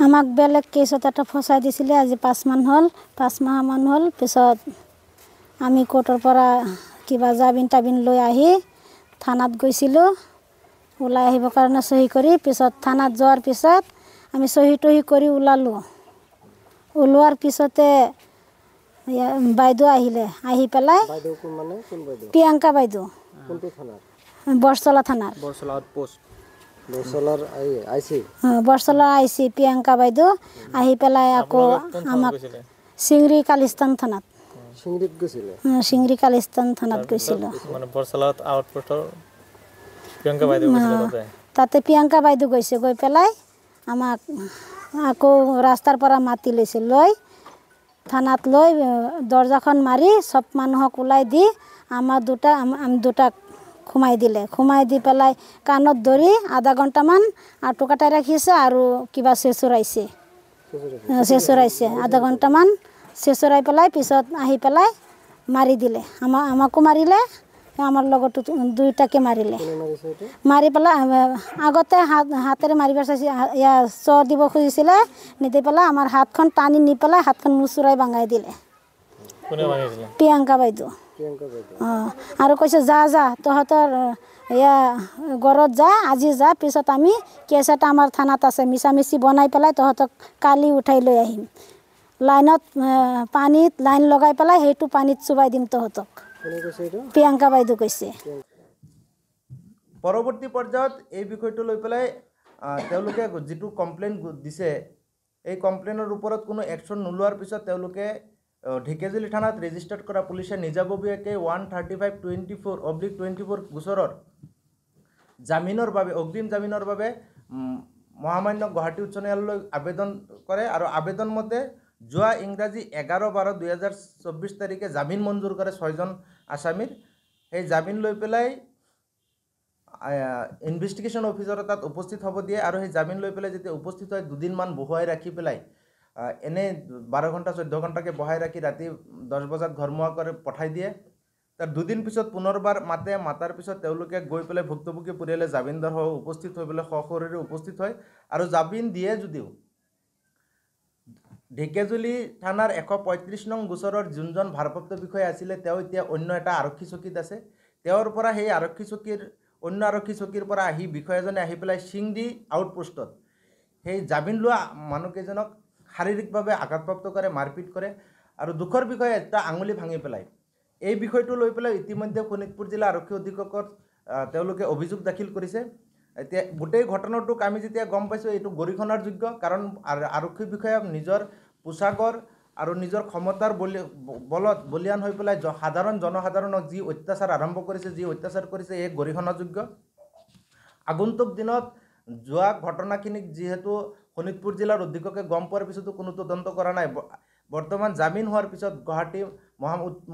আমাক বেলেগ কেছত এটা ফচাই দিছিলে আজি 5 মাহ মান হ'ল পিছত আমি কোৰ্টৰ পৰা কিবা জামিন লৈ আহি থানাত গৈছিলোঁ ওলাই আহিবৰ কাৰণে সহি কৰি পিছত থানাত যোৱাৰ পিছত আমি সহি কৰি ওলোৱাৰ পিছতে বাইদেউ আহিলে আহি পেলাই প্ৰিয়ংকা বাইদেউ বৰচলা থানাৰ বৰচলা আইছি প্ৰিয়ংকা বাইদেউ আহি পেলাই আকৌ আমাক চিংৰি কালিস্তান থানাত চিংৰি কালিস্তান থানাত গৈছিলোঁ তাতে প্ৰিয়ংকা বাইদেউ গৈছে গৈ পেলাই আমাক আকৌ ৰাস্তাৰ পৰা মাতি লৈছে লৈ থানাত লৈ দৰ্জাখন মাৰি সব মানুহক ওলাই দি আমাৰ দুটাক সোমাই দি পেলাই কাণত ধৰি আধা ঘণ্টামান আঁঠু কাটাই ৰাখিছে আৰু কিবা চেঁচুৰাইছে আধা ঘণ্টামান চেঁচুৰাই পেলাই পিছত আহি পেলাই মাৰি দিলে আমাকো মাৰিলে আমাৰ লগতো দুইটাকে মাৰি পেলাই আগতে হাতেৰে মাৰিব চাইছে চৰ দিব খুজিছিলে নিদি পেলাই আমাৰ হাতখন টানি নি পেলাই হাতখন মুচুৰাই ভাঙাই দিলে প্ৰিয়ংকা বাইদেউ আৰু কৈছে যা তহঁতৰ ঘৰত যা আজি যা পিছত আমি কেছ এটা আমাৰ থানাত আছে মিছামিচি বনাই পেলাই তহঁতক কালি উঠাই লৈ আহিম লাইনত পানীত লাইন লগাই পেলাই সেইটো পানীত চুবাই দিম তহঁতক প্ৰিয়ংকা বাইদেউ কৈছে পৰৱৰ্তী পৰ্যায়ত এই বিষয়টো লৈ পেলাই তেওঁলোকে যিটো কমপ্লেইন দিছে এই কমপ্লেইনৰ ওপৰত কোনো একশ্যন নোলোৱাৰ পিছত তেওঁলোকে ঢেকিয়াজুলি থানাত ৰেজিষ্টাৰ্ড কৰা পুলিচে নিজাববীয়াকৈ 135/24/24 গোচৰৰ জামিনৰ বাবে অগ্ৰিম জামিনৰ বাবে মহামান্য গুৱাহাটী উচ্চ ন্যায়ালয়লৈ আবেদন কৰে আৰু আবেদন মতে যোৱা ইংৰাজী 11/12/2024 তাৰিখে জামিন মঞ্জুৰ কৰে 6জন আসামীৰ সেই জামিন লৈ পেলাই ইনভেষ্টিগেশ্যন অফিচাৰ তাত উপস্থিত হ'ব দিয়ে আৰু সেই জামিন লৈ পেলাই যেতিয়া উপস্থিত হয় দুদিনমান বহুৱাই ৰাখি পেলাই এনে 12 ঘণ্টা 14 ঘণ্টাকৈ বহাই ৰাখি ৰাতি 10 বজাত ঘৰমুৱা কৰি পঠাই দিয়ে তাৰ দুদিন পিছত পুনৰবাৰ মাতাৰ পিছত তেওঁলোকে গৈ পেলাই ভুক্তভোগী পৰিয়ালে জামিনদাৰ হৈ উপস্থিত হৈ পেলাই সশৰীৰে উপস্থিত হয় আৰু জামিন দিয়ে যদিও ঢেকিয়াজুলি থানাৰ 135 নং গোচৰৰ যোনজন ভাৰপ্ৰাপ্ত বিষয়া আছিলে তেওঁ এতিয়া অন্য এটা আৰক্ষী চকীত আছে তেওঁৰ পৰা সেই অন্য আৰক্ষী চকীৰ পৰা আহি বিষয়াজনে আহি পেলাই চিংৰি আউটপোষ্টত সেই জামিন লোৱা মানুহকেইজনক শাৰীৰিকভাৱে আঘাতপ্ৰাপ্ত কৰে মাৰপিট কৰে আৰু দুখৰ বিষয়ে এটা আঙুলি ভাঙি পেলাই এই বিষয়টো লৈ পেলাই ইতিমধ্যে শোণিতপুৰ জিলা আৰক্ষী অধীক্ষকত তেওঁলোকে অভিযোগ দাখিল কৰিছে এতিয়া গোটেই ঘটনাটোক আমি যেতিয়া গম পাইছোঁ এইটো গৰিহণাৰ যোগ্য কাৰণ আৰক্ষী বিষয়া নিজৰ পোচাকৰ আৰু নিজৰ ক্ষমতাৰ বলত বলিয়ান হৈ পেলাই সাধাৰণ জনসাধাৰণক যি অত্যাচাৰ আৰম্ভ কৰিছে যি অত্যাচাৰ কৰিছে এই গৰিহণাযোগ্য আগন্তুক দিনত যোৱা ঘটনাখিনিক যিহেতু শোণিতপুৰ জিলাৰ অধীক্ষকে গম পোৱাৰ পিছতো কোনো তদন্ত কৰা নাই বৰ্তমান জামিন হোৱাৰ পিছত গুৱাহাটী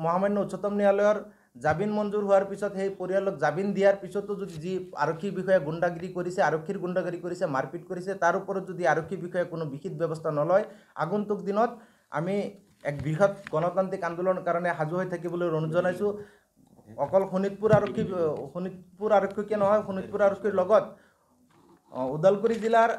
মহামান্য উচ্চতম ন্যায়ালয়ৰ জামিন মঞ্জুৰ হোৱাৰ পিছত সেই পৰিয়ালক জামিন দিয়াৰ পিছতো যদি যি আৰক্ষী বিষয়াই গুণ্ডাগিৰি কৰিছে আৰক্ষীৰ গুণ্ডাগিৰি কৰিছে মাৰপিট কৰিছে তাৰ ওপৰত যদি আৰক্ষী বিষয়াই কোনো বিহিত ব্যৱস্থা নলয় আগন্তুক দিনত আমি এক বৃহৎ গণতান্ত্ৰিক আন্দোলনৰ কাৰণে সাজু হৈ থাকিবলৈ অনুৰোধ জনাইছোঁ অকল শোণিতপুৰ আৰক্ষীকে নহয় শোণিতপুৰ আৰক্ষীৰ লগত ওদালগুৰি জিলাৰ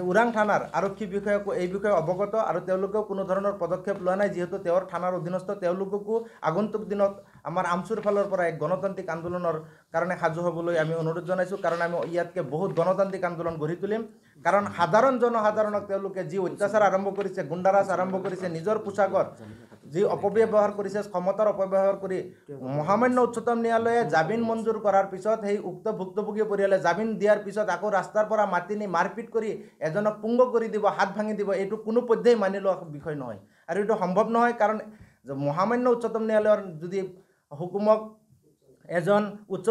ওৰাং থানাৰ আৰক্ষী বিষয়াকো এই বিষয়ে অৱগত আৰু তেওঁলোকেও কোনো ধৰণৰ পদক্ষেপ লোৱা নাই যিহেতু তেওঁৰ থানাৰ অধীনস্থ তেওঁলোককো আগন্তুক দিনত আমাৰ আমচুৰ ফালৰ পৰা এক গণতান্ত্ৰিক আন্দোলনৰ কাৰণে সাজু হ'বলৈ আমি অনুৰোধ জনাইছোঁ কাৰণ আমি ইয়াতকৈ বহুত গণতান্ত্ৰিক আন্দোলন গঢ়ি তুলিম কাৰণ সাধাৰণ জনসাধাৰণক তেওঁলোকে যি অত্যাচাৰ আৰম্ভ কৰিছে গুণ্ডাৰাজ আৰম্ভ কৰিছে নিজৰ পোচাকত যি অপব্যৱহাৰ কৰিছে ক্ষমতাৰ অপব্যৱহাৰ কৰি মহামান্য উচ্চতম ন্যায়ালয়ে জামিন মঞ্জুৰ কৰাৰ পিছত সেই উক্ত ভুক্তভোগী পৰিয়ালে জামিন দিয়াৰ পিছত আকৌ ৰাস্তাৰ পৰা মাতি নি মাৰপিট কৰি এজনক পুংগ কৰি দিব হাত ভাঙি দিব এইটো কোনো পধ্যেই মানি লোৱা বিষয় নহয় আৰু এইটো সম্ভৱ নহয় কাৰণ মহামান্য উচ্চতম ন্যায়ালয়ৰ যদি হুকুমক এজন উচ্চ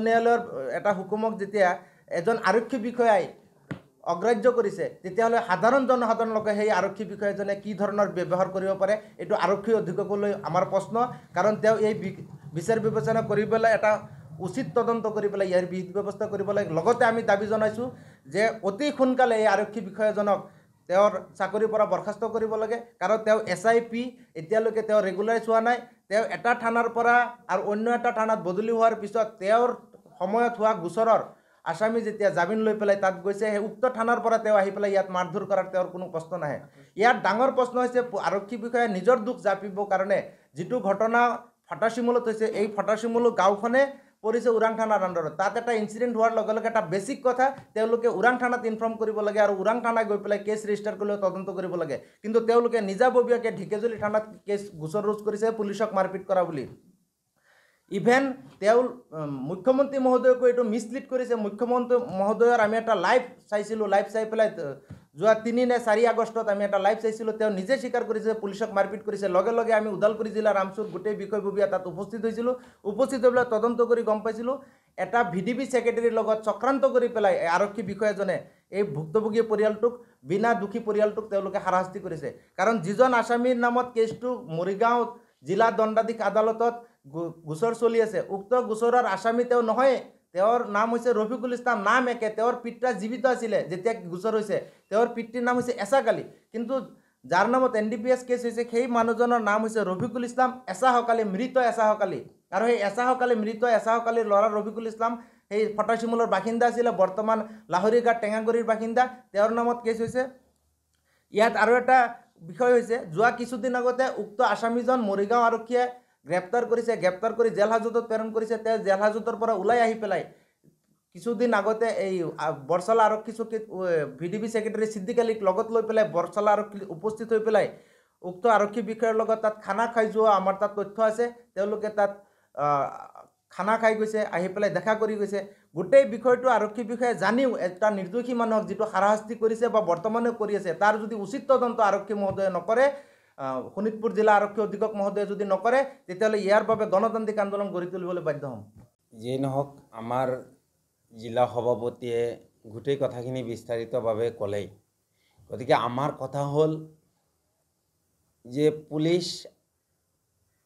ন্যায়ালয়ৰ এটা হুকুমক যেতিয়া এজন আৰক্ষী বিষয়াই অগ্ৰাহ্য কৰিছে তেতিয়াহ'লে সাধাৰণ জনসাধাৰণ লোকে সেই আৰক্ষী বিষয়াজনে কি ধৰণৰ ব্যৱহাৰ কৰিব পাৰে এইটো আৰক্ষী অধীক্ষকলৈ আমাৰ প্ৰশ্ন কাৰণ তেওঁ এই বিচাৰ বিবেচনা কৰি পেলাই এটা উচিত তদন্ত কৰি পেলাই ইয়াৰ বিহিত ব্যৱস্থা কৰিব লাগে লগতে আমি দাবী জনাইছোঁ যে অতি সোনকালে এই আৰক্ষী বিষয়াজনক তেওঁৰ চাকৰিৰ পৰা বৰখাস্ত কৰিব লাগে কাৰণ তেওঁ SIP এতিয়ালৈকে তেওঁ ৰেগুলাৰাইজ হোৱা নাই তেওঁ এটা থানাৰ পৰা আৰু অন্য এটা থানাত বদলি হোৱাৰ পিছত তেওঁৰ সময়ত হোৱা গোচৰৰ আসামী যেতিয়া জামিন লৈ পেলাই তাত গৈছে, সেই উক্ত থানাৰ পৰা তেওঁ আহি পেলাই ইয়াত মাৰধৰ কৰাৰ তেওঁৰ কোনো প্ৰশ্ন নাহে। ইয়াত ডাঙৰ প্ৰশ্ন হৈছে আৰক্ষী বিষয়াই নিজৰ দুখ জাপিবৰ কাৰণে যিটো ঘটনা ফটাচিমলত হৈছে, এই ফটাচিমলো গাঁওখনে পৰিছে ওৰাং থানাৰ আণ্ডাৰত। তাত এটা ইনচিডেণ্ট হোৱাৰ লগে লগে এটা বেছিক কথা, তেওঁলোকে ওৰাং থানাত ইনফৰ্ম কৰিব লাগে আৰু ওৰাং থানাত গৈ পেলাই কেছ ৰেজিষ্টাৰ কৰি তদন্ত কৰিব লাগে। কিন্তু তেওঁলোকে নিজাববীয়াকৈ ঢেকিয়াজুলি থানাত কেছ গোচৰ ৰুজু কৰিছে পুলিচক মাৰপিট কৰা বুলি। ইভেন তেওঁ মুখ্যমন্ত্ৰী মহোদয়কো এইটো মিছলিড কৰিছে। মুখ্যমন্ত্ৰী মহোদয়ৰ আমি এটা লাইভ চাইছিলোঁ, লাইভ চাই পেলাই যোৱা 3 নে 4 আগষ্টত আমি এটা লাইভ চাইছিলোঁ। তেওঁ নিজে স্বীকাৰ কৰিছে পুলিচক মাৰপিট কৰিছে। লগে লগে আমি ওদালগুৰি জিলাৰ ৰামচুৰ গোটেই বিষয়ববীয়া তাত উপস্থিত হৈছিলোঁ। উপস্থিত হৈ পেলাই তদন্ত কৰি গম পাইছিলোঁ এটা VDP ছেক্ৰেটাৰীৰ লগত চক্ৰান্ত কৰি পেলাই আৰক্ষী বিষয়াজনে এই ভুক্তভোগী পৰিয়ালটোক, বিনা দোষী পৰিয়ালটোক তেওঁলোকে হাৰাশাস্তি কৰিছে। কাৰণ যিজন আসামীৰ নামত কেছটো মৰিগাঁও জিলা দণ্ডাধীশ আদালতত গোচৰ চলি আছে, উক্ত গোচৰৰ আসামী তেওঁ নহয়। তেওঁৰ নাম হৈছে ৰফিকুল ইছলাম, নাম একে। তেওঁৰ পিতৃ জীৱিত আছিলে যেতিয়া গোচৰ হৈছে। তেওঁৰ পিতৃৰ নাম হৈছে এছাক আলী, কিন্তু যাৰ নামত NDPS কেছ হৈছে সেই মানুহজনৰ নাম হৈছে ৰফিকুল ইছলাম এছাহক আলী, মৃত এছাহক আলী। আৰু সেই এছাহক আলী, মৃত এছাহক আলীৰ ল'ৰা ৰফিকুল ইছলাম সেই ফটাচিমলৰ বাসিন্দা আছিলে, বৰ্তমান লাহৰীঘাট টেঙাগুৰিৰ বাসিন্দা। তেওঁৰ নামত কেছ হৈছে। ইয়াত আৰু এটা বিষয় হৈছে, যোৱা কিছুদিন আগতে উক্ত আসামীজন মৰিগাঁও আৰক্ষীয়ে গ্ৰেপ্তাৰ কৰিছে। গ্ৰেপ্তাৰ কৰি জেল হাজতত প্ৰেৰণ কৰিছে। তেওঁ জেল হাজতৰ পৰা ওলাই আহি পেলাই কিছুদিন আগতে এই বৰচালা আৰক্ষী চকীত VDP ছেক্ৰেটাৰী ছিদ্দিক আলীক লগত লৈ পেলাই বৰচালা আৰক্ষী উপস্থিত হৈ পেলাই উক্ত আৰক্ষী বিষয়াৰ লগত তাত খানা খাই যোৱা আমাৰ তাত তথ্য আছে। তেওঁলোকে তাত খানা খাই গৈছে, আহি পেলাই দেখা কৰি গৈছে। গোটেই বিষয়টো আৰক্ষী বিষয়াই জানিও এটা নিৰ্দোষী মানুহক যিটো হাৰাশাস্তি কৰিছে বা বৰ্তমানেও কৰি আছে, তাৰ যদি উচিত তদন্ত আৰক্ষী মহোদয়ে নকৰে, শোণিতপুৰ জিলা আৰক্ষী অধীক্ষক মহোদয়ে যদি নকৰে, তেতিয়াহ'লে ইয়াৰ বাবে গণতান্ত্ৰিক আন্দোলন গঢ়ি তুলিবলৈ বাধ্য হ'ম। যিয়ে নহওক, আমাৰ জিলা সভাপতিয়ে গোটেই কথাখিনি বিস্তাৰিতভাৱে ক'লেই। গতিকে আমাৰ কথা হ'ল যে পুলিচ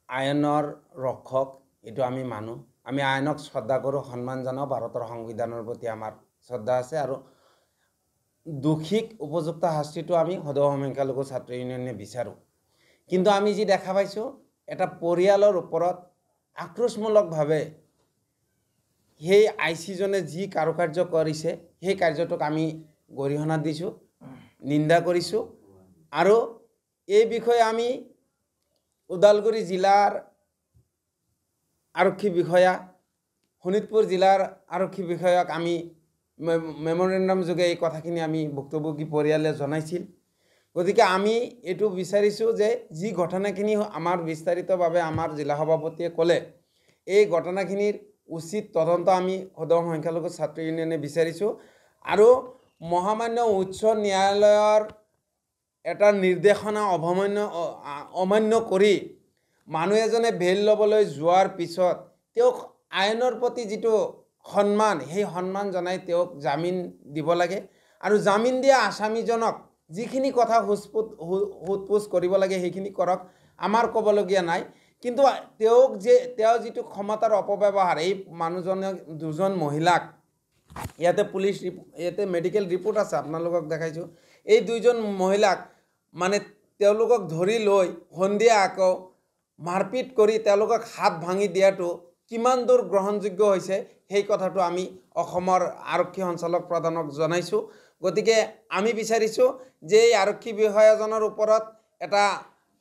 আইনৰ ৰক্ষক, এইটো আমি মানো। আমি আইনক শ্ৰদ্ধা কৰোঁ, সন্মান জনাওঁ। ভাৰতৰ সংবিধানৰ প্ৰতি আমাৰ শ্ৰদ্ধা আছে আৰু দোষীক উপযুক্ত শাস্তিটো আমি সদৌ অসম সংখ্যালঘু ছাত্ৰ ইউনিয়নে বিচাৰোঁ। কিন্তু আমি যি দেখা পাইছোঁ, এটা পৰিয়ালৰ ওপৰত আক্ৰোশমূলকভাৱে সেই আইচিজনে যি কাৰুকাৰ্য কৰিছে, সেই কাৰ্যটোক আমি গৰিহণা দিছোঁ, নিন্দা কৰিছোঁ। আৰু এই বিষয়ে আমি ওদালগুৰি জিলাৰ আৰক্ষী বিষয়া, শোণিতপুৰ জিলাৰ আৰক্ষী বিষয়াক আমি মেমৰেণ্ডাম যোগে এই কথাখিনি আমি ভুক্তভোগী পৰিয়ালে জনাইছিল। গতিকে আমি এইটো বিচাৰিছোঁ যে যি ঘটনাখিনি আমাৰ বিস্তাৰিতভাৱে আমাৰ জিলা সভাপতিয়ে ক'লে, এই ঘটনাখিনিৰ উচিত তদন্ত আমি সদৌ অসম সংখ্যালঘু ছাত্ৰ ইউনিয়নে বিচাৰিছোঁ। আৰু মহামান্য উচ্চ ন্যায়ালয়ৰ এটা নিৰ্দেশনা অমান্য কৰি মানুহ এজনে বেইল ল'বলৈ যোৱাৰ পিছত তেওঁক আইনৰ প্ৰতি যিটো সন্মান, সেই সন্মান জনাই তেওঁক জামিন দিব লাগে। আৰু জামিন দিয়া আসামীজনক যিখিনি কথা সোধ-পোছ কৰিব লাগে সেইখিনি কৰক, আমাৰ ক'বলগীয়া নাই। কিন্তু তেওঁ যিটো ক্ষমতাৰ অপব্যৱহাৰ, এই মানুহজনে দুজন মহিলাক, ইয়াতে মেডিকেল ৰিপৰ্ট আছে, আপোনালোকক দেখাইছোঁ। এই দুইজন মহিলাক মানে তেওঁলোকক ধৰি লৈ সন্ধিয়া আকৌ মাৰপিট কৰি তেওঁলোকক হাত ভাঙি দিয়াটো কিমান দূৰ গ্ৰহণযোগ্য হৈছে, সেই কথাটো আমি অসমৰ আৰক্ষী সঞ্চালক প্ৰধানক জনাইছোঁ। গতিকে আমি বিচাৰিছোঁ যে এই আৰক্ষী বিষয়াজনৰ ওপৰত এটা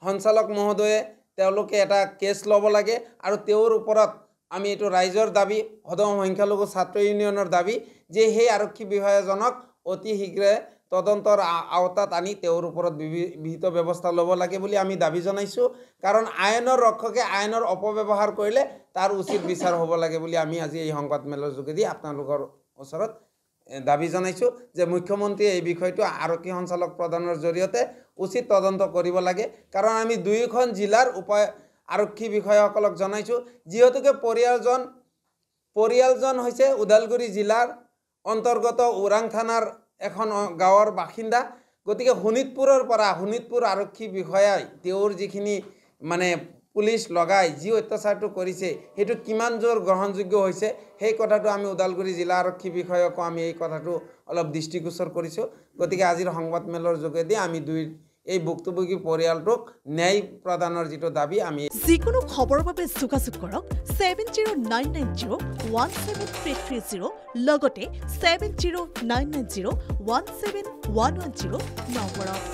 সঞ্চালক মহোদয়ে তেওঁলোকে এটা কেছ ল'ব লাগে। আৰু তেওঁৰ ওপৰত আমি এইটো ৰাইজৰ দাবী, সদৌ অসম সংখ্যালঘু ছাত্ৰ ইউনিয়নৰ দাবী যে সেই আৰক্ষী বিষয়াজনক অতি শীঘ্ৰে তদন্তৰ আওতাত আনি তেওঁৰ ওপৰত বিহিত ব্যৱস্থা ল'ব লাগে বুলি আমি দাবী জনাইছোঁ। কাৰণ আইনৰ ৰক্ষকে আইনৰ অপব্যৱহাৰ কৰিলে তাৰ উচিত বিচাৰ হ'ব লাগে বুলি আমি আজি এই সংবাদমেলৰ যোগেদি আপোনালোকৰ ওচৰত দাবী জনাইছোঁ যে মুখ্যমন্ত্ৰীয়ে এই বিষয়টো আৰক্ষী সঞ্চালক প্ৰধানৰ জৰিয়তে উচিত তদন্ত কৰিব লাগে। কাৰণ আমি দুয়োখন জিলাৰ আৰক্ষী বিষয়াসকলক জনাইছোঁ, যিহেতুকে পৰিয়ালজন হৈছে ওদালগুৰি জিলাৰ অন্তৰ্গত ওৰাং থানাৰ এখন গাঁৱৰ বাসিন্দা। গতিকে শোণিতপুৰ আৰক্ষী বিষয়াই তেওঁৰ যিখিনি মানে পুলিচ লগাই যি অত্যাচাৰটো কৰিছে, সেইটো কিমান জোৰ গ্ৰহণযোগ্য হৈছে, সেই কথাটো আমি ওদালগুৰি জিলা আৰক্ষী বিষয়াকো আমি এই কথাটো অলপ দৃষ্টিগোচৰ কৰিছোঁ। গতিকে আজিৰ সংবাদমেলৰ যোগেদি আমি এই ভুক্তভোগী পৰিয়ালটোক ন্যায় প্ৰদানৰ যিটো দাবী আমি যিকোনো খবৰৰ বাবে যোগাযোগ কৰক 7099017330 লগতে 7099017110 নম্বৰত।